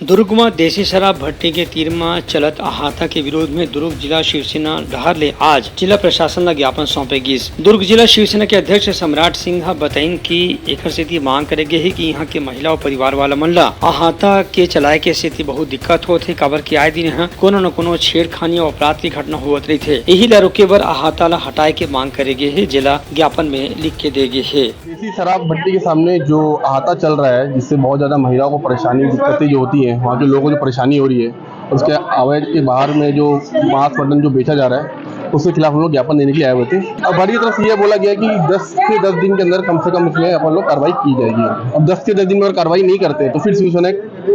दुर्ग में देसी शराब भट्टी के तीर में चलत अहाता के विरोध में दुर्ग जिला शिवसेना डहारले आज जिला प्रशासन ला ज्ञापन सौंपे गिस। दुर्ग जिला शिवसेना के अध्यक्ष सम्राट सिंह बताइन की एकर सेती मांग करे गे है कि यहाँ के महिला और परिवार वाला मन ला अहाता के चलाए के सेती बहुत दिक्कत होते, काबर की आए दिन यहाँ कोनो न कोनो छेड़खानी और अपराध की घटना होत रही थे। यही ला रोके बर अहाता ला हटाए के मांग करे गे है, जिला ज्ञापन में लिख के दे गे है। देसी शराब भट्टी के सामने जो अहाता चल रहा है, जिससे बहुत ज्यादा महिलाओं को परेशानी दिक्कतें जो होती है, वहाँ के लोगों को जो परेशानी हो रही है, उसके अवैध के बाहर में जो मांस मटन जो बेचा जा रहा है, उसके खिलाफ हम लोग ज्ञापन देने के लिए आए हुए थे। अब हमारी तरफ ये बोला गया कि 10 से 10 दिन के अंदर कम से कम उसमें अपन लोग कार्रवाई की जाएगी। अब 10 से 10 दिन में अगर कार्रवाई नहीं करते तो फिर शिवसेना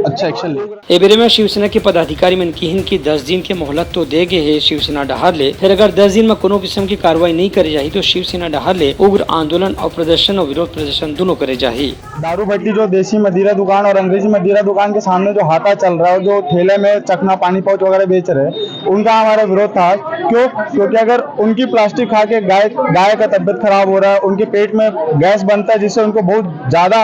अच्छा एक्शन ले। एबेरे में शिवसेना के पदाधिकारी मन की 10 दिन के मोहलत तो दे गए है शिवसेना डहारले, फिर अगर 10 दिन में कोनो किस्म की कार्रवाई नहीं करे जाही तो शिवसेना डहारले उग्र आंदोलन और प्रदर्शन और विरोध प्रदर्शन दोनों करे जाही। दारू भट्टी जो देसी मदिरा दुकान और अंग्रेजी मदिरा दुकान के सामने जो हाथा चल रहा है, जो ठेले में चखना पानी पाउच वगैरह बेच रहे हैं, उनका हमारा विरोध था। क्योंकि अगर उनकी प्लास्टिक खा के गाय का तबियत खराब हो रहा है, उनके पेट में गैस बनता है जिससे उनको बहुत ज्यादा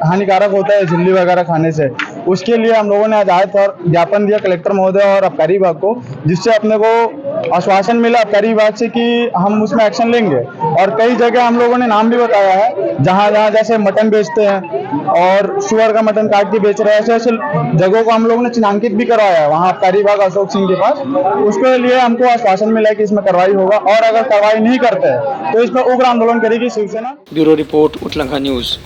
हानिकारक होता है झिल्ली वगैरह खाने से। उसके लिए हम लोगों ने आज आए थे और ज्ञापन दिया कलेक्टर महोदय और आबकारी विभाग को, जिससे अपने को आश्वासन मिला आबकारी विभाग से कि हम उसमें एक्शन लेंगे। और कई जगह हम लोगों ने नाम भी बताया है जहाँ जैसे मटन बेचते हैं और सुअर का मटन काट के बेच रहे हैं, ऐसे ऐसे जगहों को हम लोगों ने चिन्हांकित भी करवाया है वहाँ आबकारी विभाग अशोक सिंह के पास। उसके लिए हमको आश्वासन मिला है कि इसमें कार्रवाई होगा और अगर कार्रवाई नहीं करते हैं तो इस पर उग्र आंदोलन करेगी शिवसेना। ब्यूरो रिपोर्ट उटलंगा न्यूज।